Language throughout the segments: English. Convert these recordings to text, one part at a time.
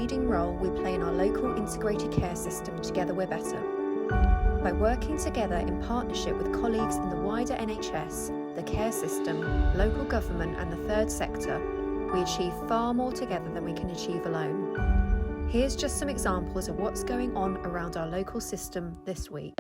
leading role we play in our local integrated care system Together We're Better. By working together in partnership with colleagues in the wider NHS, the care system, local government and the third sector, we achieve far more together than we can achieve alone. Here's just some examples of what's going on around our local system this week.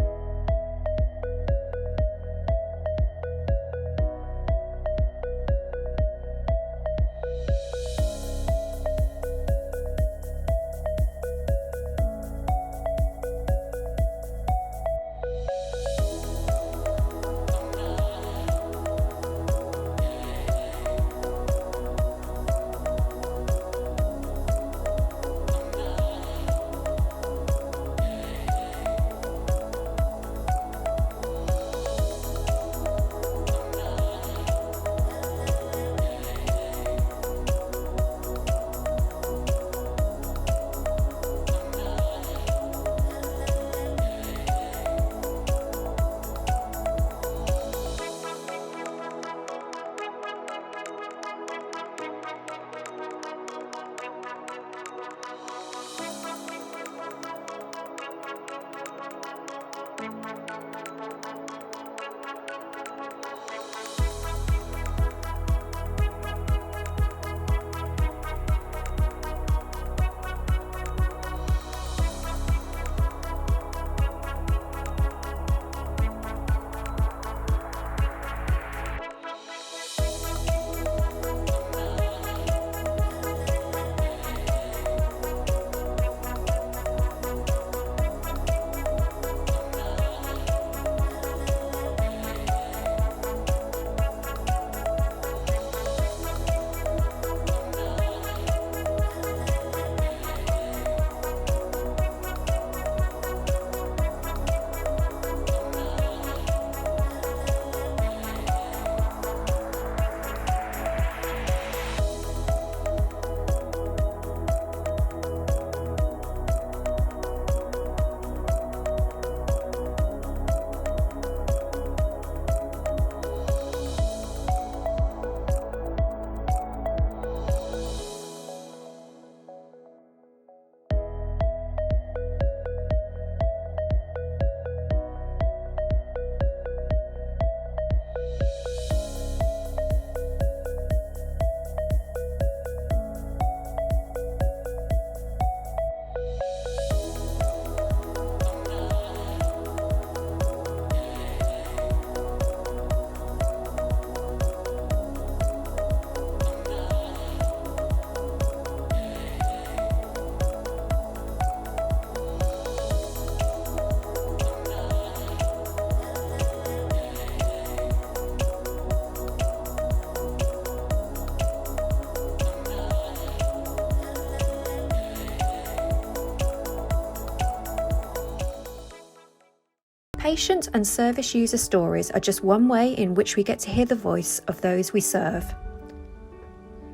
Patient and service user stories are just one way in which we get to hear the voice of those we serve.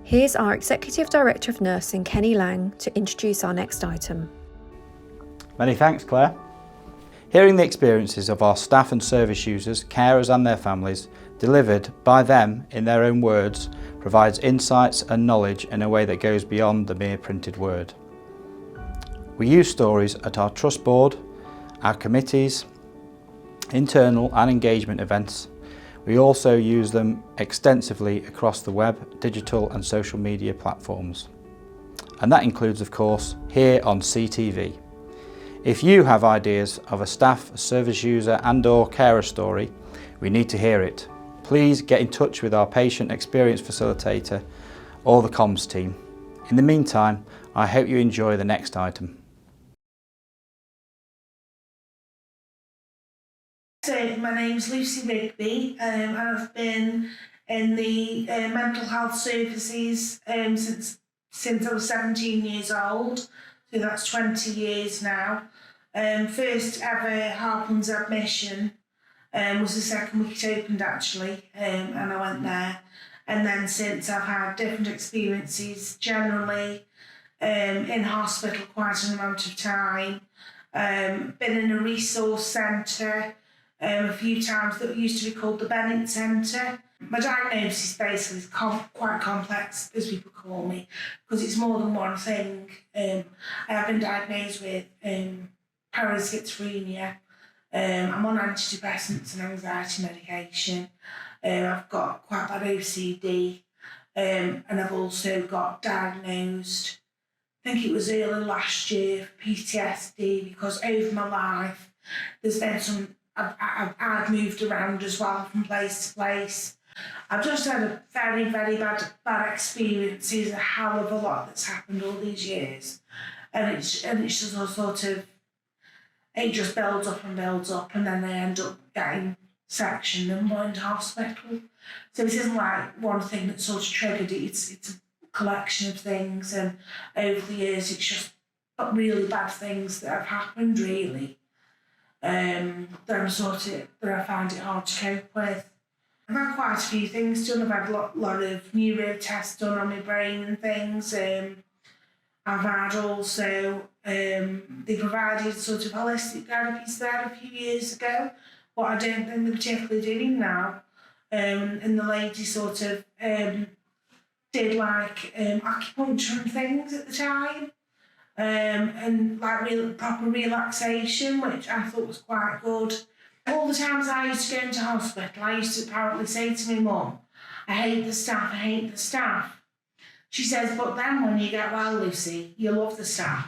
Here's our Executive Director of Nursing, Kenny Lang, to introduce our next item. Many thanks, Claire. Hearing the experiences of our staff and service users, carers and their families, delivered by them in their own words, provides insights and knowledge in a way that goes beyond the mere printed word. We use stories at our trust board, our committees, internal and engagement events. We also use them extensively across the web, digital and social media platforms. And that includes, of course, here on CTV. If you have ideas of a staff, service user and/or carer story, we need to hear it. Please get in touch with our patient experience facilitator or the comms team. In the meantime, I hope you enjoy the next item. So my name's Lucy Rigby and I've been in the mental health services since I was 17 years old, so that's 20 years now. First ever Harplin's admission was the second week it opened actually, and I went there. And then since I've had different experiences generally in hospital quite an amount of time, been in a resource centre a few times that used to be called the Bennett Centre, My diagnosis basically is quite complex, as people call me, because it's more than one thing. I have been diagnosed with paraschizophrenia. I'm on antidepressants and anxiety medication. I've got quite bad OCD, and I've also got diagnosed, I think it was early last year, for PTSD, because over my life there's been I've moved around as well from place to place. I've just had a very, very bad experiences, a hell of a lot that's happened all these years. And it's just all sort of, it just builds up, and then they end up getting sectioned and going to hospital. So it isn't like one thing that sort of triggered it, it's a collection of things, and over the years it's just got really bad things that have happened, really. That I find it hard to cope with. I've had quite a few things done. I've had a lot of neuro tests done on my brain and things. I've had also, they provided sort of holistic therapies there a few years ago, what I don't think they're particularly doing now. And the lady sort of did like acupuncture and things at the time. And like proper relaxation, which I thought was quite good. All the times I used to go into hospital, I used to apparently say to my mum, I hate the staff. She says, but then when you get well, Lucy, you love the staff.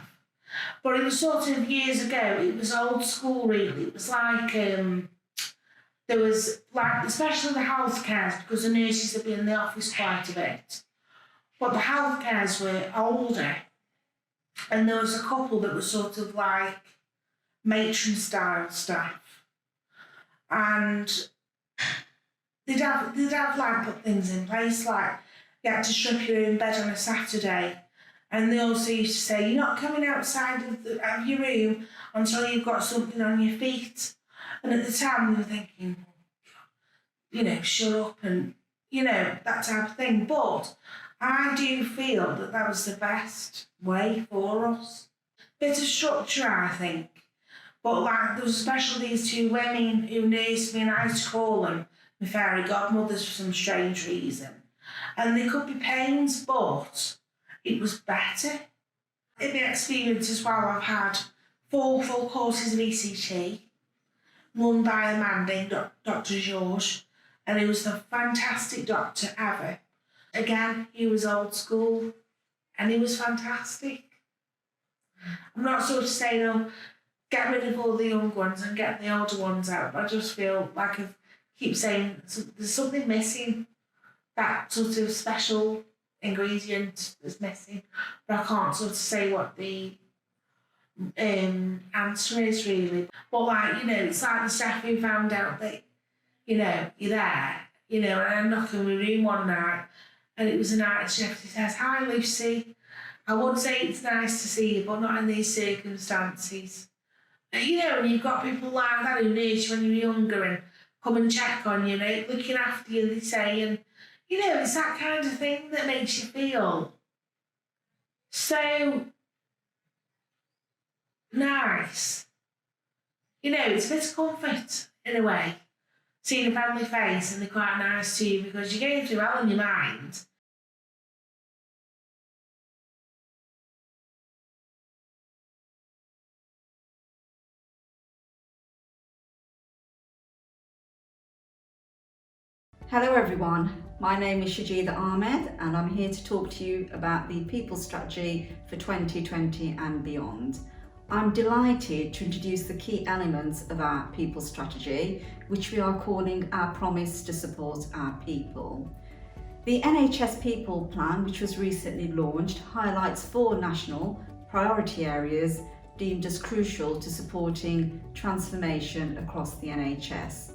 But it was sort of years ago, it was old school really. It was like, there was like, especially the healthcare, because the nurses had been in the office quite a bit. But the healthcares were older. And there was a couple that was sort of like matron style staff. And they'd have like put things in place, like you had to strip your own bed on a Saturday. And they also used to say, you're not coming outside of your room until you've got something on your feet. And at the time we were thinking, shut up and, that type of thing. But I do feel that was the best way for us. Bit of structure, I think. But like, there was especially these two women who nursed me, and I used to call them my fairy godmothers for some strange reason. And they could be pains, but it was better. In the experience as well, I've had 4 full courses of ECT, run by a man named Dr. George, and he was the fantastic doctor ever. Again, he was old school, and he was fantastic. I'm not sort of saying, get rid of all the young ones and get the older ones out. I just feel like I keep saying there's something missing. That sort of special ingredient is missing. But I can't sort of say what the answer is really. But it's like the staff who found out that, you're there, and I knock on my room one night and it was a night shift. He says, hi Lucy, I would say it's nice to see you, but not in these circumstances. And you've got people like that who nurse you when you're younger and come and check on you, looking after you, they say, and it's that kind of thing that makes you feel so nice. It's a bit of comfort in a way, seeing a family face and they're quite nice to you because you're going through hell in your mind. Hello everyone, my name is Shajida Ahmed and I'm here to talk to you about the People Strategy for 2020 and beyond. I'm delighted to introduce the key elements of our People Strategy, which we are calling our promise to support our people. The NHS People Plan, which was recently launched, highlights 4 national priority areas deemed as crucial to supporting transformation across the NHS.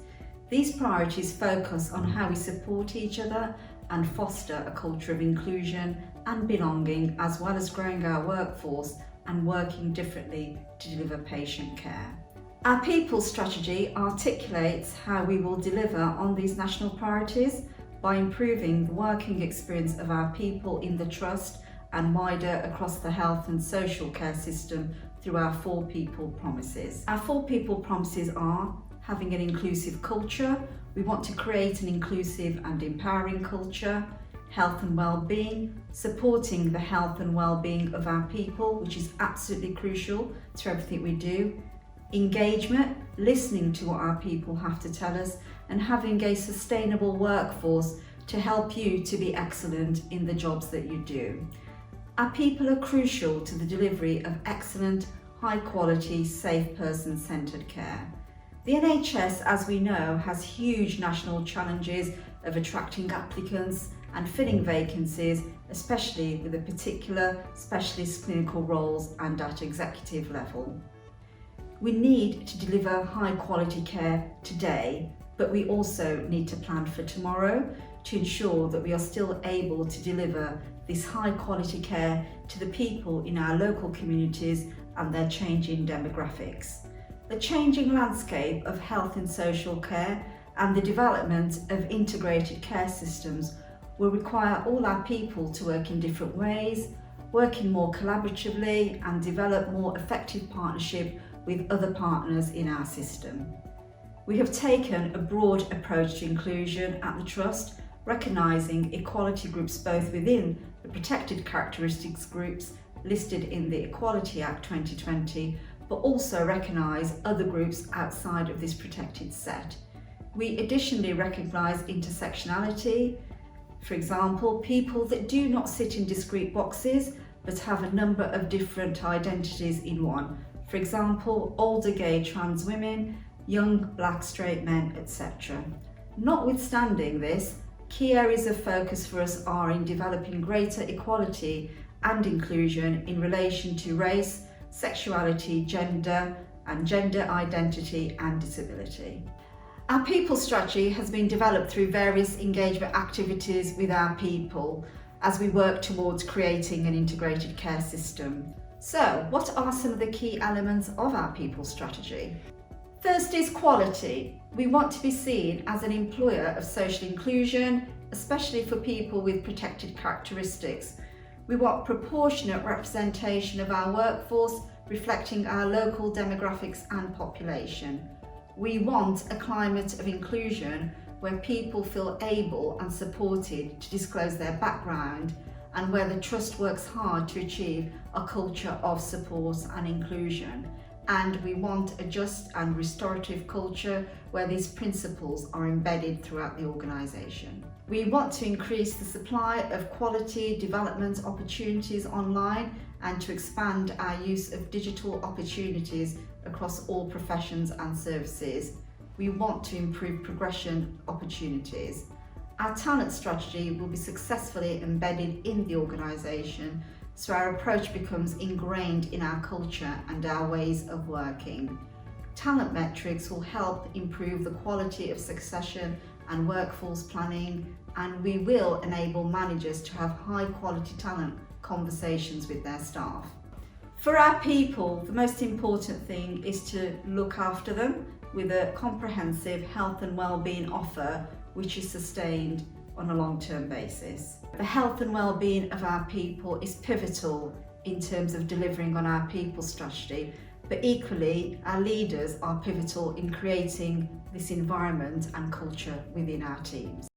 These priorities focus on how we support each other and foster a culture of inclusion and belonging, as well as growing our workforce and working differently to deliver patient care. Our People Strategy articulates how we will deliver on these national priorities by improving the working experience of our people in the Trust and wider across the health and social care system through our 4 People Promises. Our 4 People Promises are having an inclusive culture. We want to create an inclusive and empowering culture, health and well-being, supporting the health and well-being of our people, which is absolutely crucial to everything we do, engagement, listening to what our people have to tell us, and having a sustainable workforce to help you to be excellent in the jobs that you do. Our people are crucial to the delivery of excellent, high quality, safe, person-centred care. The NHS, as we know, has huge national challenges of attracting applicants and filling vacancies, especially with the particular specialist clinical roles and at executive level. We need to deliver high quality care today, but we also need to plan for tomorrow to ensure that we are still able to deliver this high quality care to the people in our local communities and their changing demographics. The changing landscape of health and social care and the development of integrated care systems will require all our people to work in different ways, working more collaboratively and develop more effective partnership with other partners in our system. We have taken a broad approach to inclusion at the Trust, recognising equality groups both within the protected characteristics groups listed in the Equality Act 2020, but also recognise other groups outside of this protected set. We additionally recognise intersectionality, for example, people that do not sit in discrete boxes but have a number of different identities in one. For example, older gay trans women, young black straight men, etc. Notwithstanding this, key areas of focus for us are in developing greater equality and inclusion in relation to race, sexuality, gender, and gender identity and disability. Our people strategy has been developed through various engagement activities with our people as we work towards creating an integrated care system. So, what are some of the key elements of our people strategy? First is quality. We want to be seen as an employer of social inclusion, especially for people with protected characteristics. We want proportionate representation of our workforce, reflecting our local demographics and population. We want a climate of inclusion where people feel able and supported to disclose their background, and where the Trust works hard to achieve a culture of support and inclusion. And we want a just and restorative culture where these principles are embedded throughout the organisation. We want to increase the supply of quality development opportunities online and to expand our use of digital opportunities across all professions and services. We want to improve progression opportunities. Our talent strategy will be successfully embedded in the organisation, so our approach becomes ingrained in our culture and our ways of working. Talent metrics will help improve the quality of succession and workforce planning, and we will enable managers to have high quality talent conversations with their staff. For our people, the most important thing is to look after them with a comprehensive health and well-being offer which is sustained on a long-term basis. The health and well-being of our people is pivotal in terms of delivering on our people strategy, but equally our leaders are pivotal in creating this environment and culture within our teams.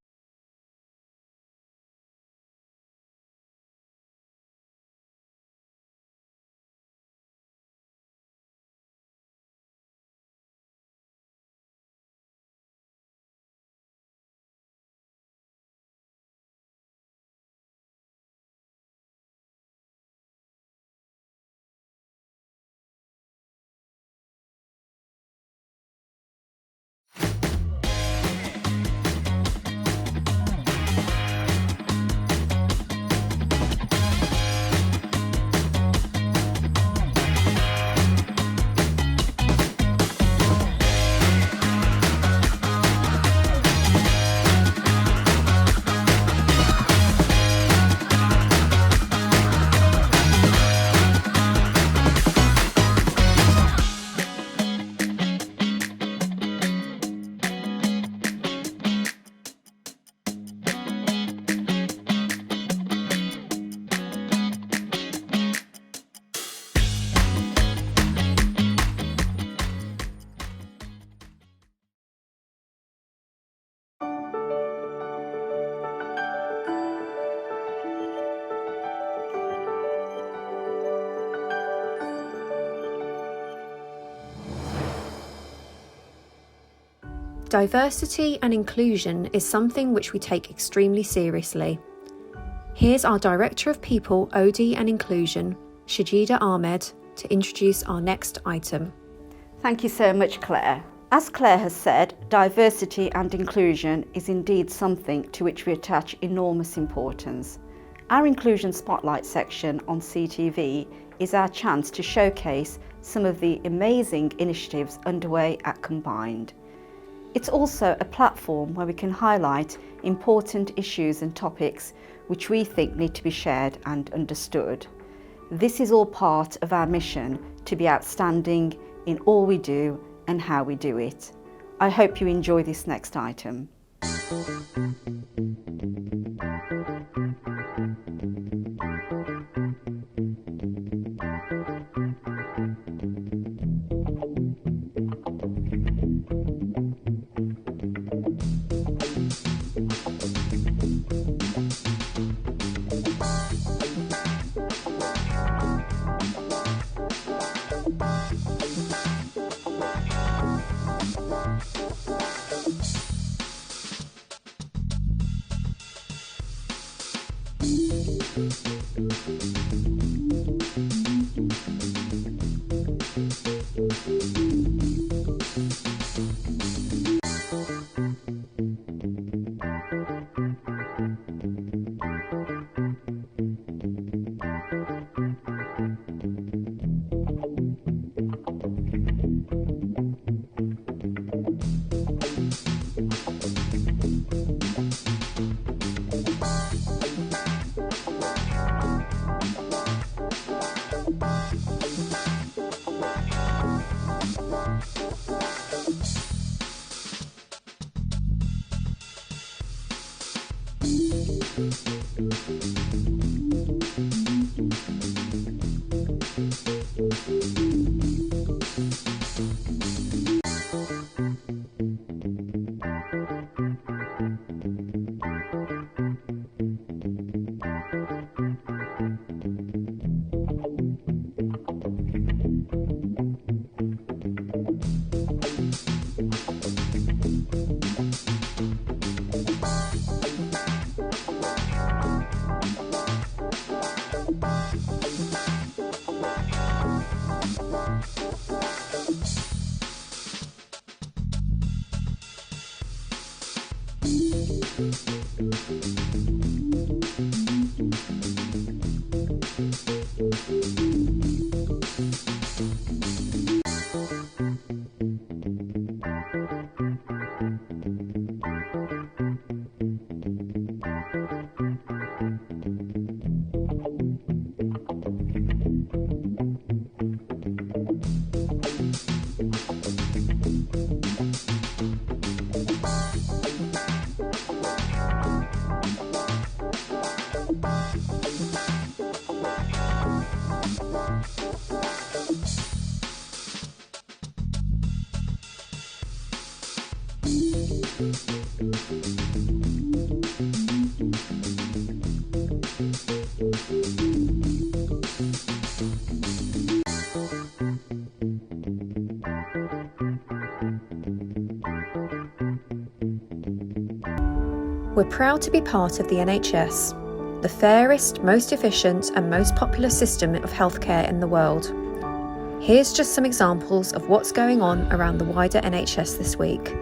Diversity and inclusion is something which we take extremely seriously. Here's our Director of People, OD and Inclusion, Shajida Ahmed, to introduce our next item. Thank you so much, Claire. As Claire has said, diversity and inclusion is indeed something to which we attach enormous importance. Our Inclusion Spotlight section on CTV is our chance to showcase some of the amazing initiatives underway at Combined. It's also a platform where we can highlight important issues and topics which we think need to be shared and understood. This is all part of our mission to be outstanding in all we do and how we do it. I hope you enjoy this next item. We're proud to be part of the NHS, the fairest, most efficient and most popular system of healthcare in the world. Here's just some examples of what's going on around the wider NHS this week.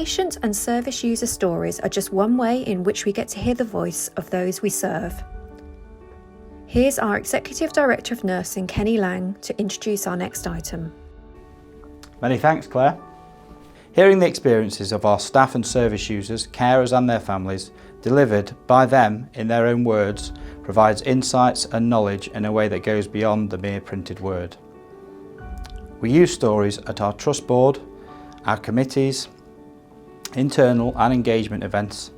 Patient and service user stories are just one way in which we get to hear the voice of those we serve. Here's our Executive Director of Nursing, Kenny Lang, to introduce our next item. Many thanks, Claire. Hearing the experiences of our staff and service users, carers and their families, delivered by them in their own words, provides insights and knowledge in a way that goes beyond the mere printed word. We use stories at our trust board, our committees, internal and engagement events.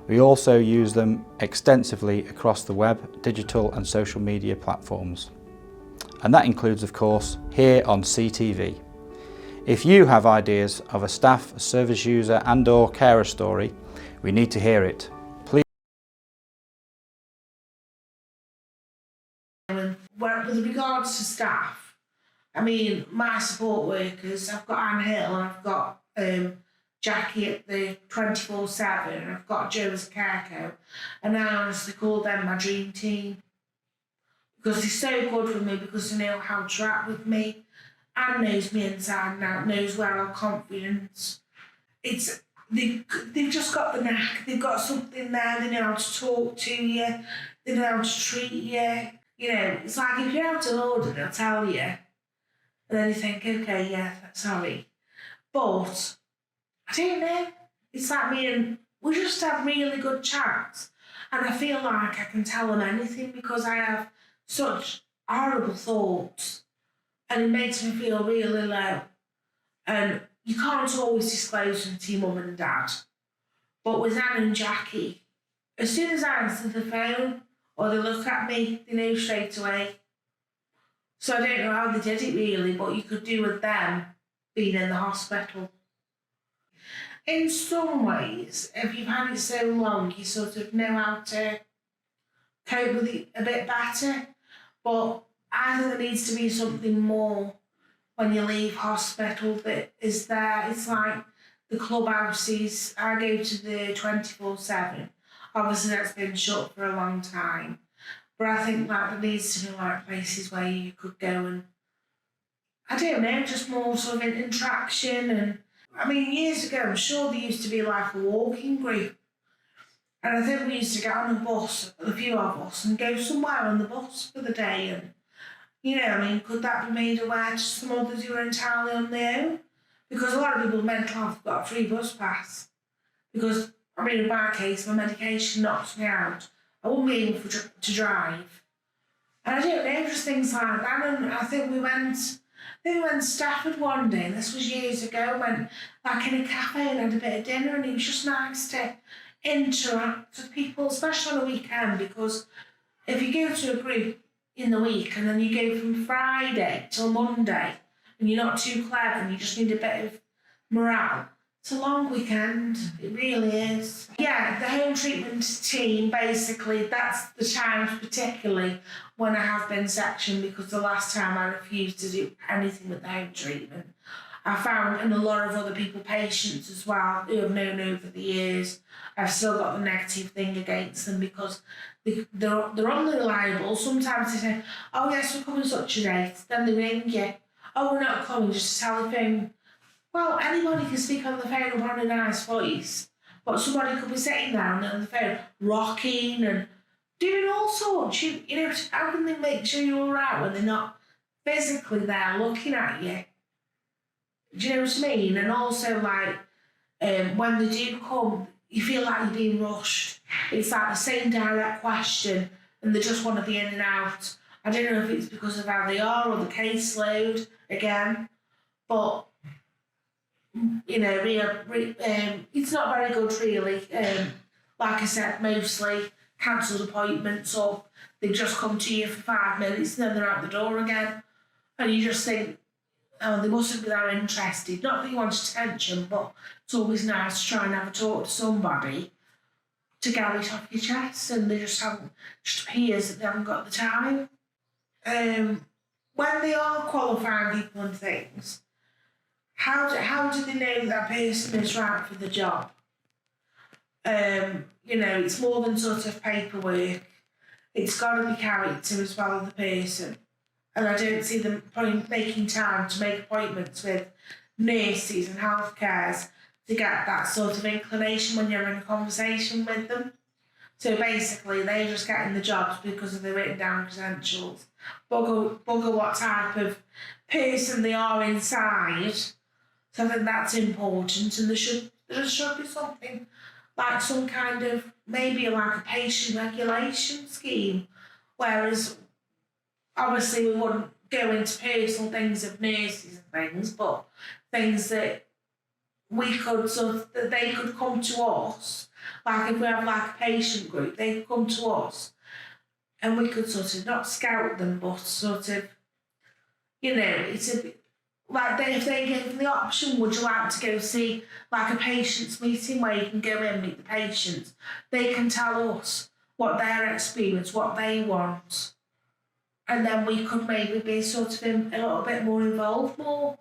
We also use them extensively across the web, digital and social media platforms. And that includes, of course, here on CTV. If you have ideas of a staff, a service user and/or carer story, we need to hear it. Please. With regards to staff, I mean, my support workers, I've got Anne Hill and I've got Jackie at the 24/7 and I've got Jo as a care co, and I honestly call them my dream team because they're so good for me, because they know how to act with me. Anne knows me inside and out, knows where I have confidence. They've just got the knack, they've got something there, they know how to talk to you, they know how to treat you. You know, it's like if you're out of order, they'll tell you. And then you think, okay, yeah, sorry. But, I don't know, it's like me and we just have really good chats. And I feel like I can tell them anything because I have such horrible thoughts. And it makes me feel really low. And you can't always disclose them to your mum and dad. But with Anne and Jackie, as soon as I answer the phone or they look at me, they know straight away. So I don't know how they did it really, but you could do with them being in the hospital. In some ways, if you've had it so long, you sort of know how to cope with it a bit better. But I think there needs to be something more when you leave hospital that is there. It's like the clubhouses. I go to the 24/7. Obviously, that's been shut for a long time. But I think that there needs to be like places where you could go and, I don't know, just more sort of interaction. And I mean, years ago, I'm sure there used to be like a walking group. And I think we used to get on a bus, a few of us, and go somewhere on the bus for the day. And, you know, I mean, could that be made aware to some others who are entirely on their own? Because a lot of people with mental health have got a free bus pass. Because, I mean, in my case, my medication knocks me out. I wouldn't be able to drive. And I don't know, just things like that. And I think we went to Stafford one day, and this was years ago, went like in a cafe and had a bit of dinner, and it was just nice to interact with people, especially on a weekend, because if you go to a group in the week and then you go from Friday till Monday and you're not too clever and you just need a bit of morale, it's a long weekend, it really is. Yeah, the home treatment team, basically, that's the times particularly when I have been sectioned, because the last time I refused to do anything with the home treatment. I found, and a lot of other people, patients as well, who I've known over the years, I've still got the negative thing against them because they're unreliable. Sometimes they say, oh yes, we're coming such a date. Then they ring you. Oh, we're not coming, just a telephone. Well, anybody can speak on the phone and have a nice voice, but somebody could be sitting there on the phone, rocking and doing all sorts. You know, how can they make sure you're all right when they're not physically there looking at you? Do you know what I mean? And also, like, when they do come, you feel like you're being rushed. It's like the same direct question, and they just want to be in and out. I don't know if it's because of how they are or the caseload again, but you know, it's not very good really. Like I said, mostly cancelled appointments, or they just come to you for 5 minutes and then they're out the door again, and you just think, oh, they mustn't be that interested. Not that you want attention, but it's always nice to try and have a talk to somebody to get it off your chest, and they just appears that they haven't got the time. When they are qualifying people and things, how do they know that person is right for the job? You know, it's more than sort of paperwork. It's got to be character as well as the person. And I don't see them making time to make appointments with nurses and health cares to get that sort of inclination when you're in a conversation with them. So basically, they're just getting the jobs because of the written down credentials. Bugger what type of person they are inside. So I think that's important, and there should be something like some kind of, maybe like a patient regulation scheme, whereas obviously we wouldn't go into personal things of nurses and things, but things that we could that they could come to us, like if we have like a patient group, they could come to us and we could sort of not scout them, but sort of, it's a bit like if they give them the option, would you like to go see like a patients meeting where you can go in and meet the patients? They can tell us what their experience, what they want, and then we could maybe be sort of a little bit more involved more.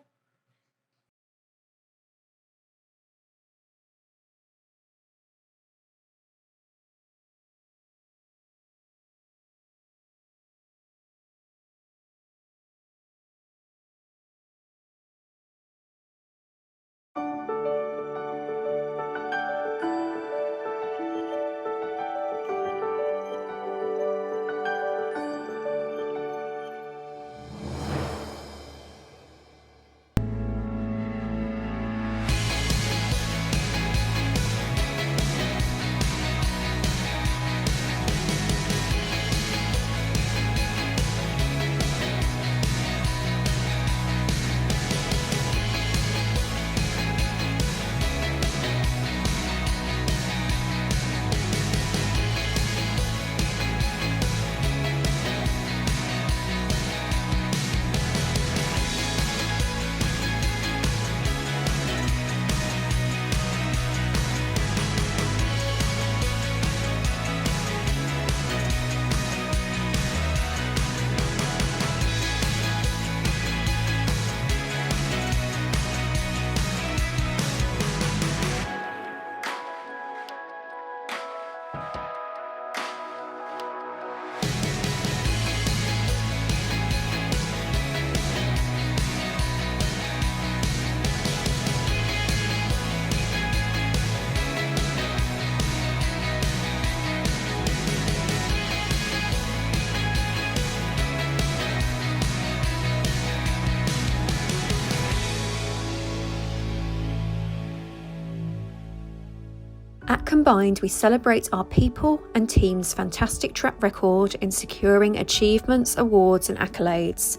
At Combined, we celebrate our people and team's fantastic track record in securing achievements, awards and accolades.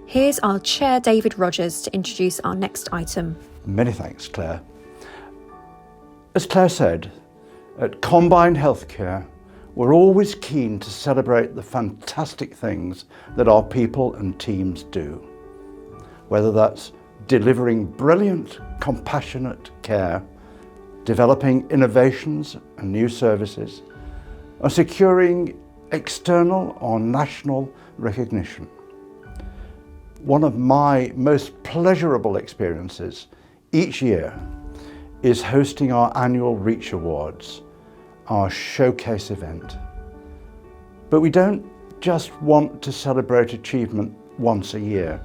Here's our Chair David Rogers to introduce our next item. Many thanks, Claire. As Claire said, at Combined Healthcare, we're always keen to celebrate the fantastic things that our people and teams do. Whether that's delivering brilliant, compassionate care, developing innovations and new services, or securing external or national recognition. One of my most pleasurable experiences each year is hosting our annual Reach Awards, our showcase event. But we don't just want to celebrate achievement once a year.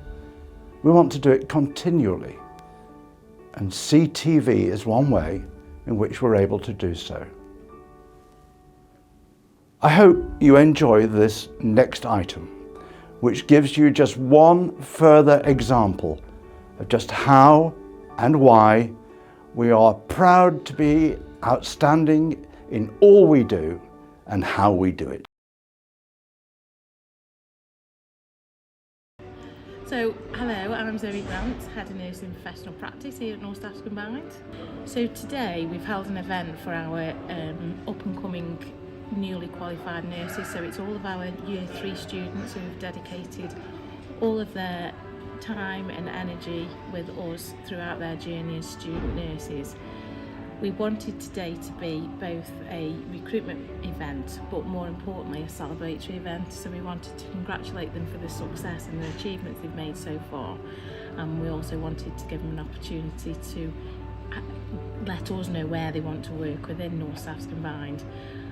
We want to do it continually, and CTV is one way in which we're able to do so. I hope you enjoy this next item, which gives you just one further example of just how and why we are proud to be outstanding in all we do and how we do it. So, hello, I'm Zoe Grant, Head of Nursing Professional Practice here at North Staffs Combined. So today we've held an event for our up and coming newly qualified nurses. So it's all of our Year 3 students who have dedicated all of their time and energy with us throughout their journey as student nurses. We wanted today to be both a recruitment event, but more importantly a celebratory event. So we wanted to congratulate them for the success and the achievements they've made so far. And we also wanted to give them an opportunity to let us know where they want to work within North Staffs Combined.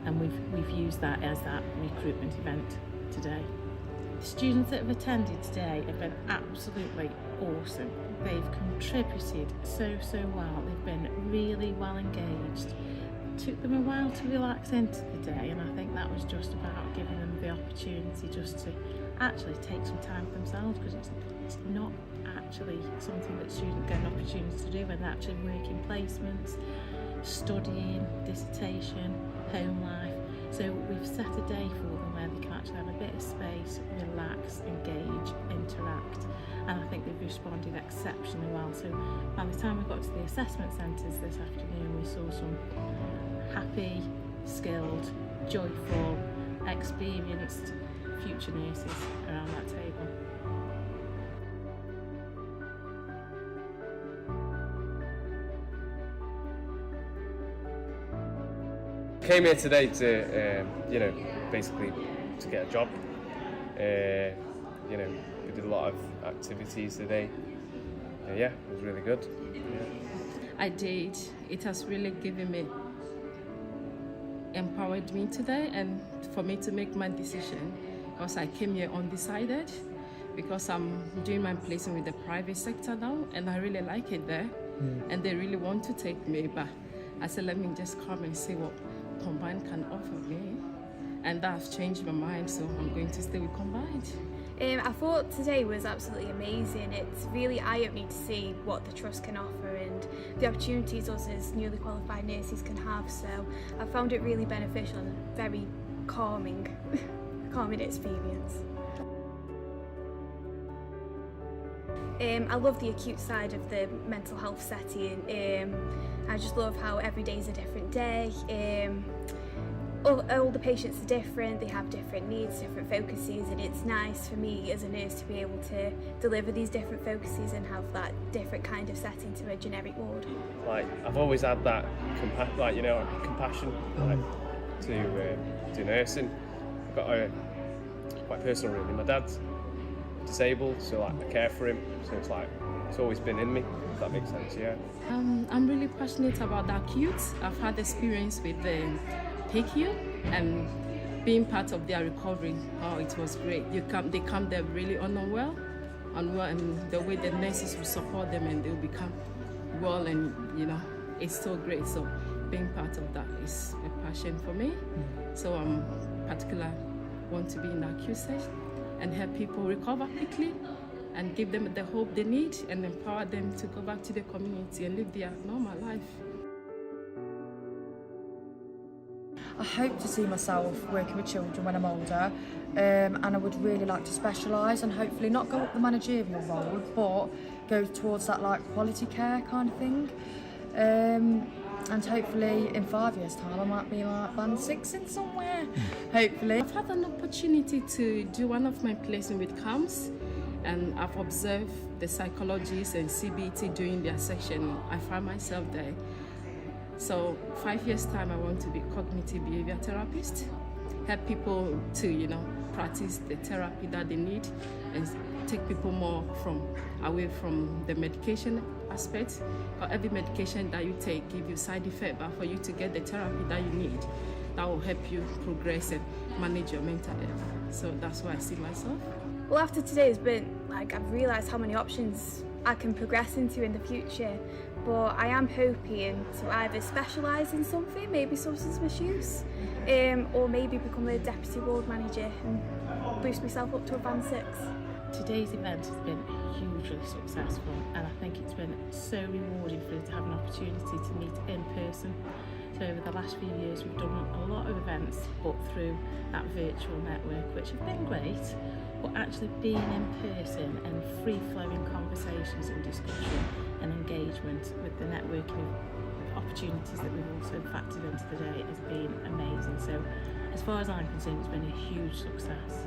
And we've used that as that recruitment event today. The students that have attended today have been absolutely awesome. They've contributed so well. They've been really well engaged. It took them a while to relax into the day, and I think that was just about giving them the opportunity just to actually take some time for themselves, because it's not actually something that students get an opportunity to do when they're actually working placements, studying, dissertation, home life. So we've set a day for them where they can actually have a bit of space, relax, engage, interact, and I think they've responded exceptionally well. So by the time we got to the assessment centres this afternoon, we saw some happy, skilled, joyful, experienced future nurses around that table. Came here today to, basically to get a job. We did a lot of activities today. Yeah, it was really good. Yeah. I did. It has really empowered me today, and for me to make my decision, because I came here undecided, because I'm doing my placement with the private sector now, and I really like it there, and they really want to take me, but I said, let me just come and see what Combined can offer me, and that's changed my mind, so I'm going to stay with Combined. I thought today was absolutely amazing. It's really eye-opening to see what the Trust can offer and the opportunities us as newly qualified nurses can have, so I found it really beneficial and very calming experience. I love the acute side of the mental health setting. I just love how every day is a different day. All the patients are different, they have different needs, different focuses, and it's nice for me as a nurse to be able to deliver these different focuses and have that different kind of setting to a generic ward. Like, I've always had that compassion to nursing. I've got quite personal really. My dad's disabled, so I care for him, so it's always been in me, if that makes sense. Yeah. I'm really passionate about the acute. I've had experience with the PICU and being part of their recovery. Oh, it was great. They come there really unwell, and the way the nurses will support them and they'll become well, and it's so great. So being part of that is a passion for me. So I'm particular want to be in the acute session and help people recover quickly and give them the hope they need and empower them to go back to the community and live their normal life. I hope to see myself working with children when I'm older, and I would really like to specialise and hopefully not go up the managerial role, but go towards that quality care kind of thing. And hopefully in 5 years' time I might be band 6 in somewhere, hopefully. I've had an opportunity to do one of my placements with CAMS, and I've observed the psychologists and CBT doing their section. I find myself there. So 5 years' time I want to be cognitive behavior therapist, help people to practice the therapy that they need and take people more away from the medication aspect. Because every medication that you take gives you side effect, but for you to get the therapy that you need, that will help you progress and manage your mental health. So that's where I see myself. Well, after today's been, I've realised how many options I can progress into in the future, but I am hoping to either specialise in something, maybe substance misuse, or maybe become a deputy ward manager and boost myself up to a band 6. Today's event has been hugely successful, and I think it's been so rewarding for us to have an opportunity to meet in person. So over the last few years we've done a lot of events, but through that virtual network, which have been great, but actually being in person and free-flowing conversations and discussion and engagement with the networking opportunities that we've also factored into the day has been amazing. So as far as I'm concerned, it's been a huge success.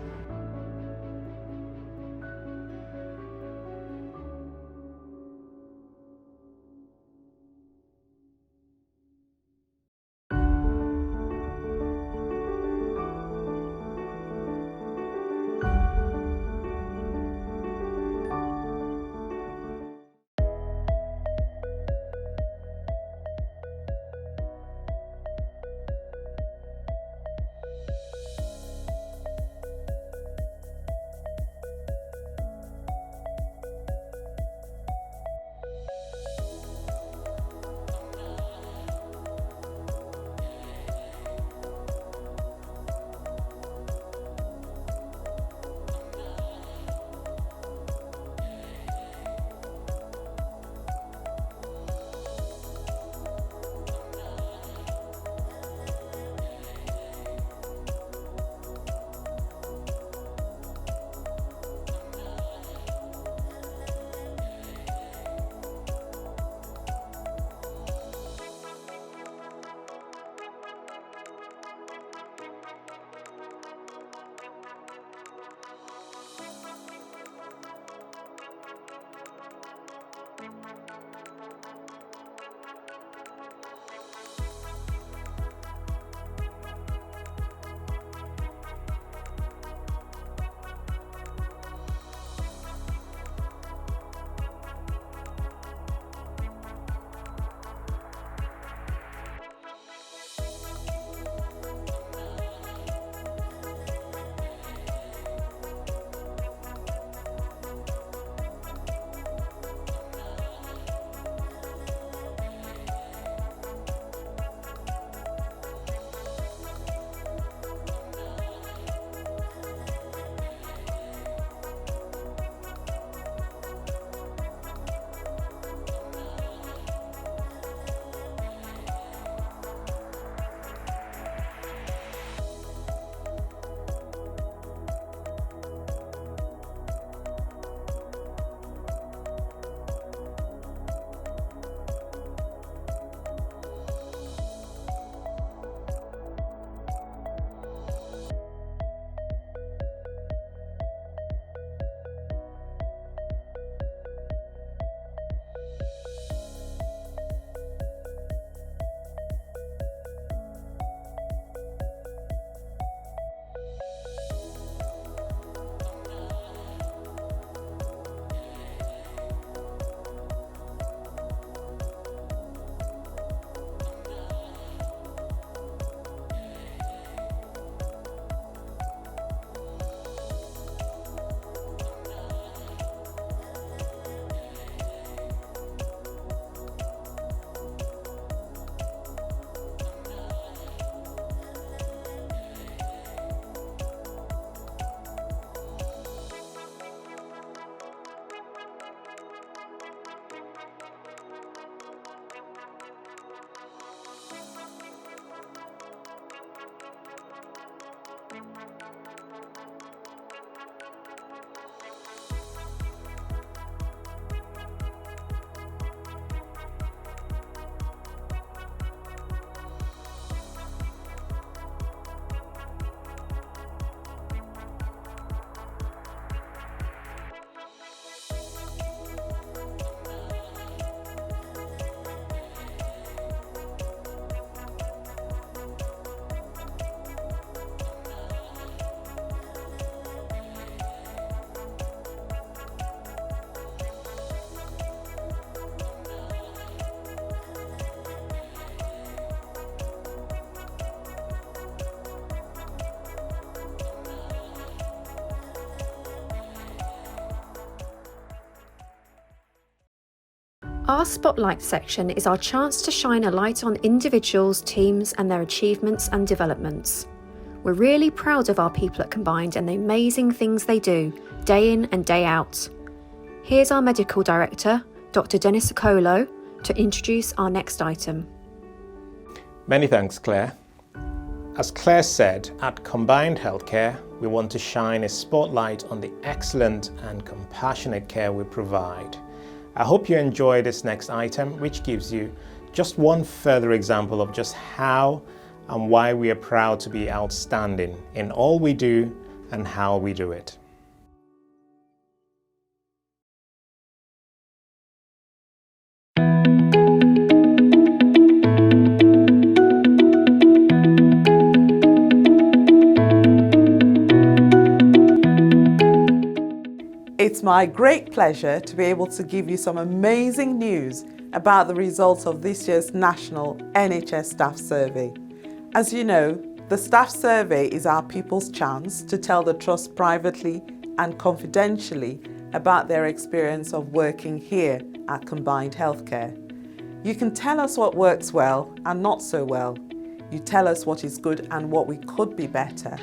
Our Spotlight section is our chance to shine a light on individuals, teams and their achievements and developments. We're really proud of our people at Combined and the amazing things they do, day in and day out. Here's our Medical Director, Dr. Dennis Okolo, to introduce our next item. Many thanks, Claire. As Claire said, at Combined Healthcare, we want to shine a spotlight on the excellent and compassionate care we provide. I hope you enjoy this next item, which gives you just one further example of just how and why we are proud to be outstanding in all we do and how we do it. It's my great pleasure to be able to give you some amazing news about the results of this year's National NHS Staff Survey. As you know, the Staff Survey is our people's chance to tell the Trust privately and confidentially about their experience of working here at Combined Healthcare. You can tell us what works well and not so well. You tell us what is good and what we could be better,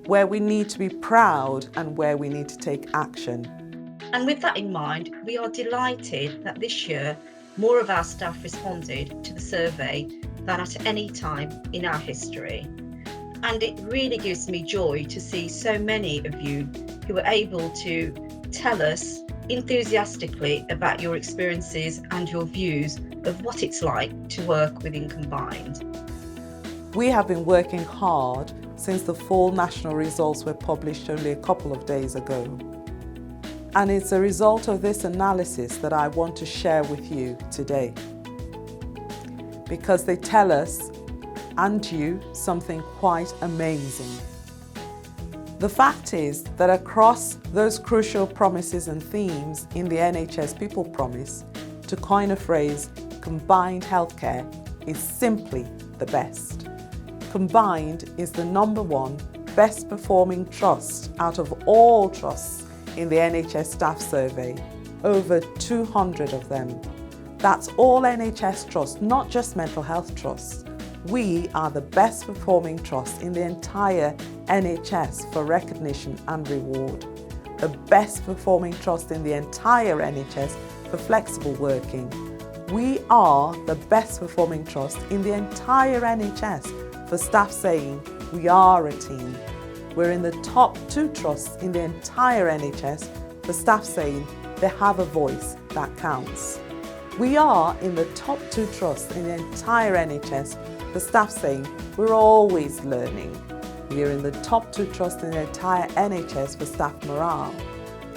where we need to be proud and where we need to take action. And with that in mind, we are delighted that this year more of our staff responded to the survey than at any time in our history. And it really gives me joy to see so many of you who were able to tell us enthusiastically about your experiences and your views of what it's like to work within Combined. We have been working hard since the full national results were published only a couple of days ago. And it's a result of this analysis that I want to share with you today. Because they tell us, and you, something quite amazing. The fact is that across those crucial promises and themes in the NHS People Promise, to coin a phrase, Combined Healthcare is simply the best. Combined is the #1 best performing trust out of all trusts in the NHS Staff Survey, over 200 of them. That's all NHS trusts, not just mental health trusts. We are the best performing trust in the entire NHS for recognition and reward. The best performing trust in the entire NHS for flexible working. We are the best performing trust in the entire NHS for staff saying we are a team. We're in the top 2 trusts in the entire NHS for staff saying they have a voice that counts. We are in the top 2 trusts in the entire NHS for staff saying we're always learning. We are in the top 2 trusts in the entire NHS for staff morale.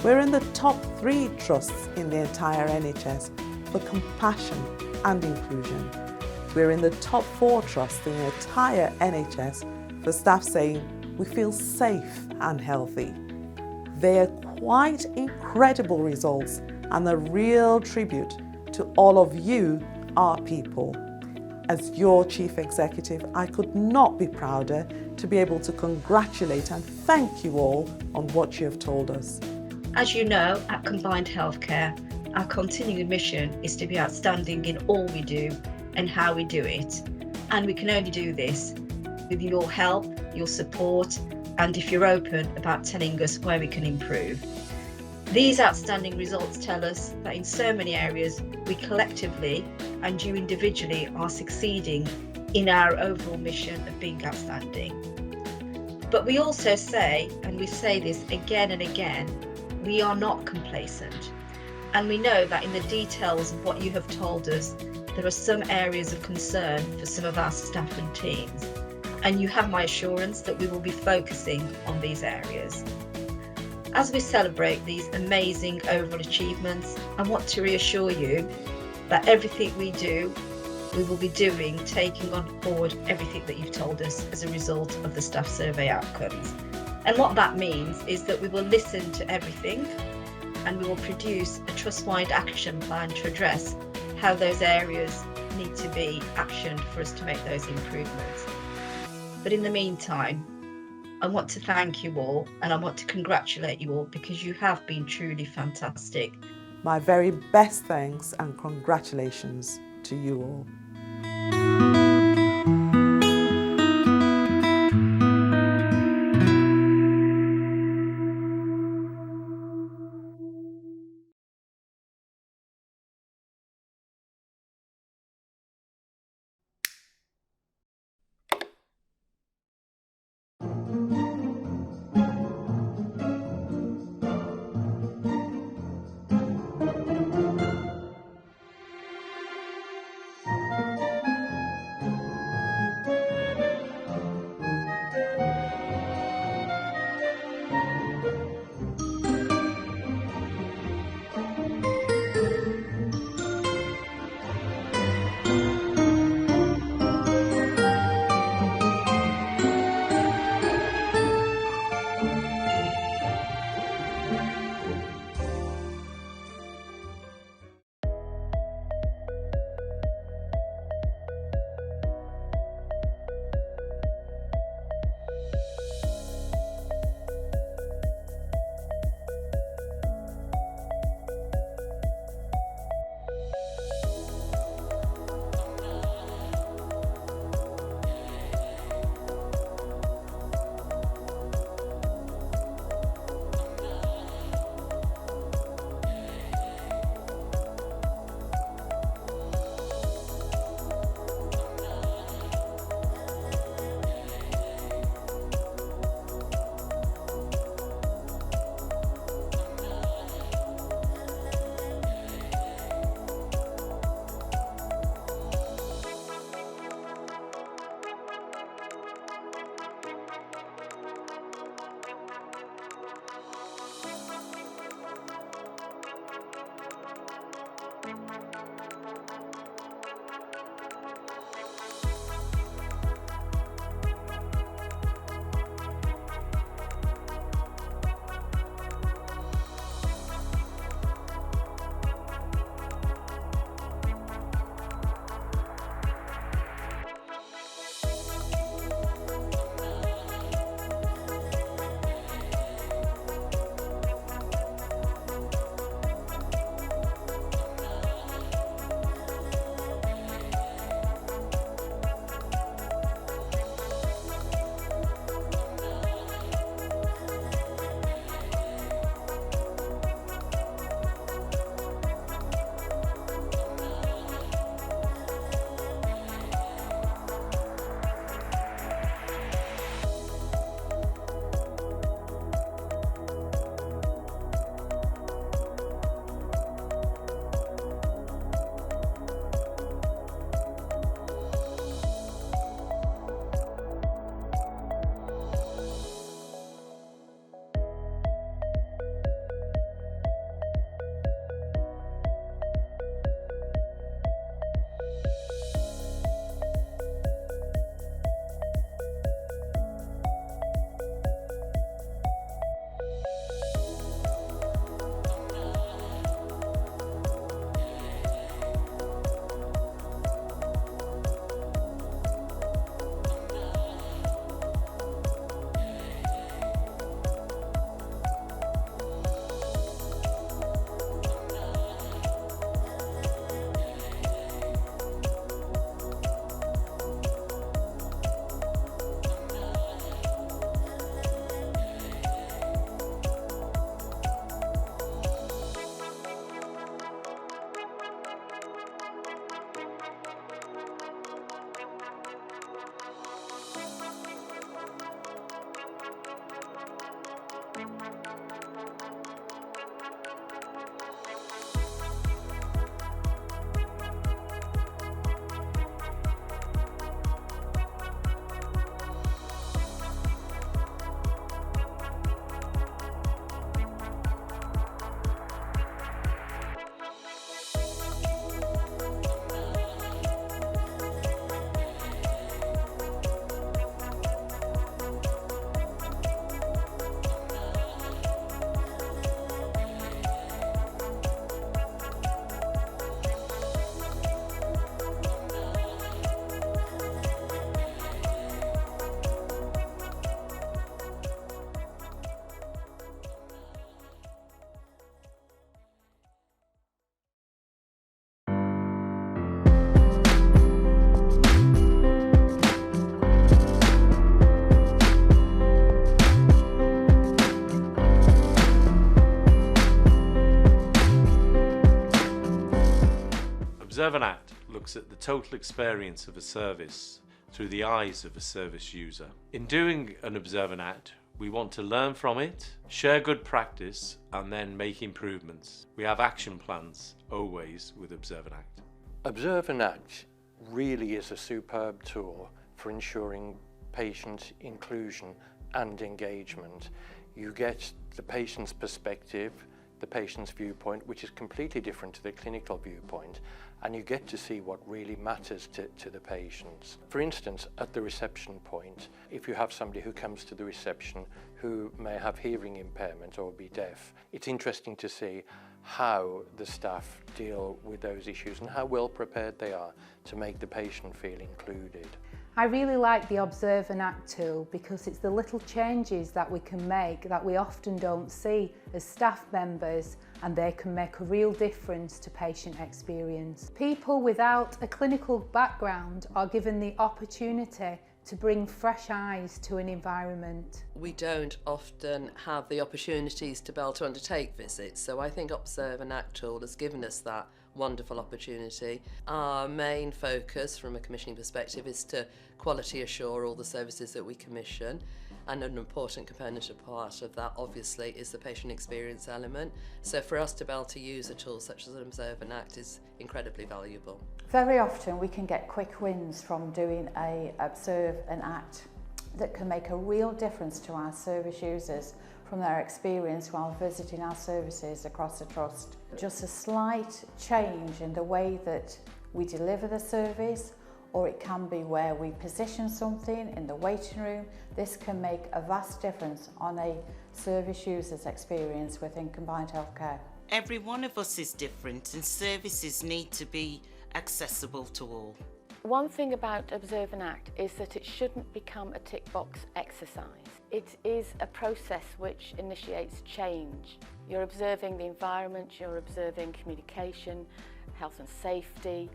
We're in the top 3 trusts in the entire NHS for compassion and inclusion. We're in the top 4 trusts in the entire NHS for staff saying we feel safe and healthy. They are quite incredible results and a real tribute to all of you, our people. As your Chief Executive, I could not be prouder to be able to congratulate and thank you all on what you have told us. As you know, at Combined Healthcare, our continuing mission is to be outstanding in all we do and how we do it. And we can only do this with your help, your support, and if you're open about telling us where we can improve. These outstanding results tell us that in so many areas, we collectively and you individually are succeeding in our overall mission of being outstanding. But we also say, and we say this again and again, we are not complacent. And we know that in the details of what you have told us, there are some areas of concern for some of our staff and teams. And you have my assurance that we will be focusing on these areas. As we celebrate these amazing overall achievements, I want to reassure you that everything we do, we will be doing, taking on board everything that you've told us as a result of the staff survey outcomes. And what that means is that we will listen to everything and we will produce a trust-wide action plan to address how those areas need to be actioned for us to make those improvements. But in the meantime, I want to thank you all and I want to congratulate you all because you have been truly fantastic. My very best thanks and congratulations to you all. Observe and Act looks at the total experience of a service through the eyes of a service user. In doing an Observe and Act, we want to learn from it, share good practice, and then make improvements. We have action plans always with Observe and Act. Observe and Act really is a superb tool for ensuring patient inclusion and engagement. You get the patient's perspective, the patient's viewpoint, which is completely different to the clinical viewpoint, and you get to see what really matters to the patients. For instance, at the reception point, if you have somebody who comes to the reception who may have hearing impairment or be deaf, it's interesting to see how the staff deal with those issues and how well prepared they are to make the patient feel included. I really like the Observe and Act tool because it's the little changes that we can make that we often don't see as staff members, and they can make a real difference to patient experience. People without a clinical background are given the opportunity to bring fresh eyes to an environment. We don't often have the opportunities to be able to undertake visits, so I think Observe and Act tool has given us that wonderful opportunity. Our main focus from a commissioning perspective is to quality assure all the services that we commission, and an important component of part of that obviously is the patient experience element. So for us to be able to use a tool such as Observe and Act is incredibly valuable. Very often we can get quick wins from doing a Observe and Act that can make a real difference to our service users from their experience while visiting our services across the trust. Just a slight change in the way that we deliver the service, or it can be where we position something in the waiting room. This can make a vast difference on a service user's experience within combined healthcare. Every one of us is different, and services need to be accessible to all. One thing about Observe and Act is that it shouldn't become a tick box exercise. It is a process which initiates change. You're observing the environment, you're observing communication, health and safety,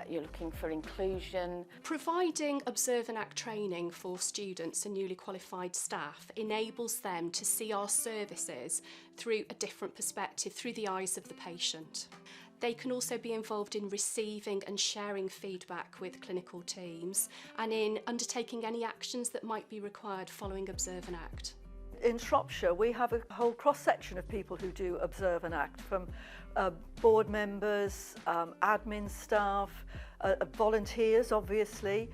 you're looking for inclusion. Providing Observe and Act training for students and newly qualified staff enables them to see our services through a different perspective, through the eyes of the patient. They can also be involved in receiving and sharing feedback with clinical teams and in undertaking any actions that might be required following Observe and Act. In Shropshire, we have a whole cross-section of people who do Observe and Act, from board members, admin staff, volunteers, obviously.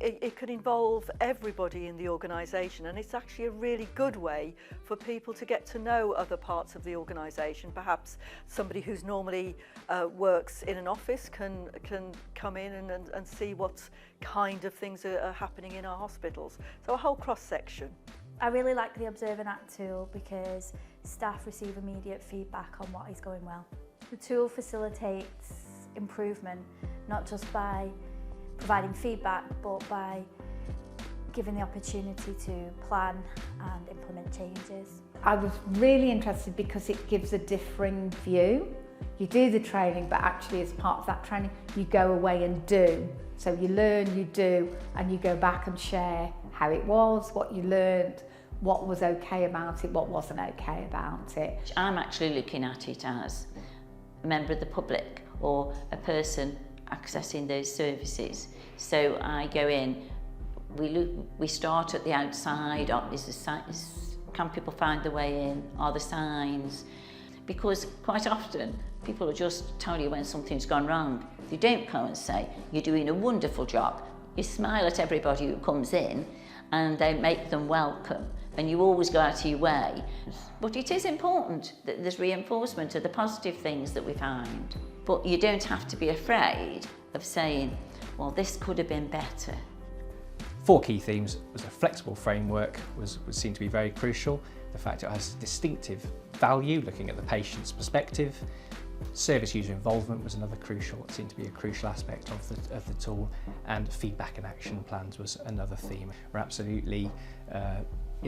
It can involve everybody in the organisation, and it's actually a really good way for people to get to know other parts of the organisation. Perhaps somebody who's normally works in an office can come in and see what kind of things are happening in our hospitals. So a whole cross-section. I really like the Observe and Act tool because staff receive immediate feedback on what is going well. The tool facilitates improvement, not just by providing feedback, but by giving the opportunity to plan and implement changes. I was really interested because it gives a differing view. You do the training, but actually as part of that training, you go away and do. So you learn, you do, and you go back and share how it was, what you learned, what was okay about it, what wasn't okay about it. I'm actually looking at it as a member of the public or a person accessing those services. So I go in, we start at the outside, can people find their way in, are there signs? Because quite often people will just tell you when something's gone wrong. They don't come and say, you're doing a wonderful job. You smile at everybody who comes in and they make them welcome, and you always go out of your way. But it is important that there's reinforcement of the positive things that we find. But you don't have to be afraid of saying, well, this could have been better. 4 key themes was a flexible framework was seen to be very crucial. The fact it has distinctive value, looking at the patient's perspective. Service user involvement was another crucial, it seemed to be a crucial aspect of the tool, and feedback and action plans was another theme. We're absolutely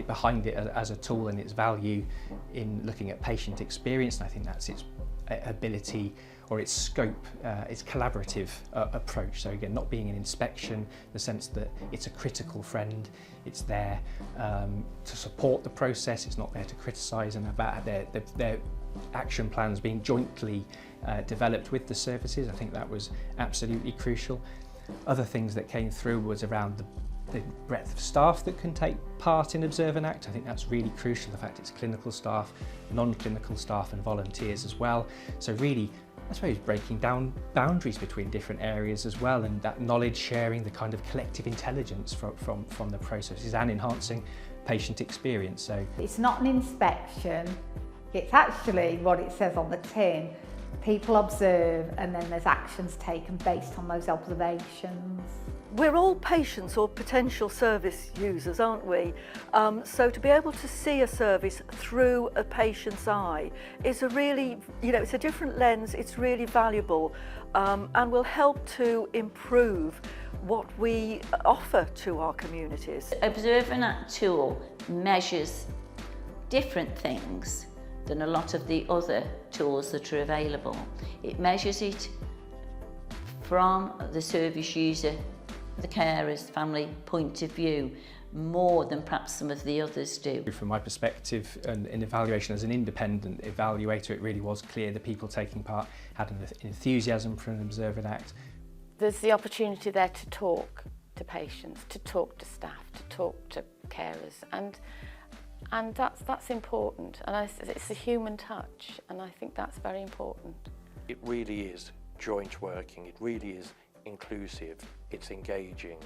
behind it as a tool and its value in looking at patient experience, and I think that's its ability or its scope, its collaborative approach. So again, not being an inspection, the sense that it's a critical friend, it's there to support the process, it's not there to criticise, and about their action plans being jointly developed with the services. I think that was absolutely crucial. Other things that came through was around the breadth of staff that can take part in Observe and Act. I think that's really crucial, the fact it's clinical staff, non-clinical staff and volunteers as well. So really, I suppose, breaking down boundaries between different areas as well, and that knowledge sharing, the kind of collective intelligence from the processes, and enhancing patient experience. So it's not an inspection, it's actually what it says on the tin. People observe and then there's actions taken based on those observations. We're all patients or potential service users, aren't we? So to be able to see a service through a patient's eye is a really, it's a different lens, it's really valuable, and will help to improve what we offer to our communities. Observe and Act tool measures different things than a lot of the other tools that are available. It measures it from the service user, the carer's family point of view, more than perhaps some of the others do. From my perspective and in evaluation as an independent evaluator, it really was clear that people taking part had an enthusiasm for an Observe and Act. There's the opportunity there to talk to patients, to talk to staff, to talk to carers, and that's important, and it's a human touch, and I think that's very important. It really is joint working, it really is inclusive, it's engaging.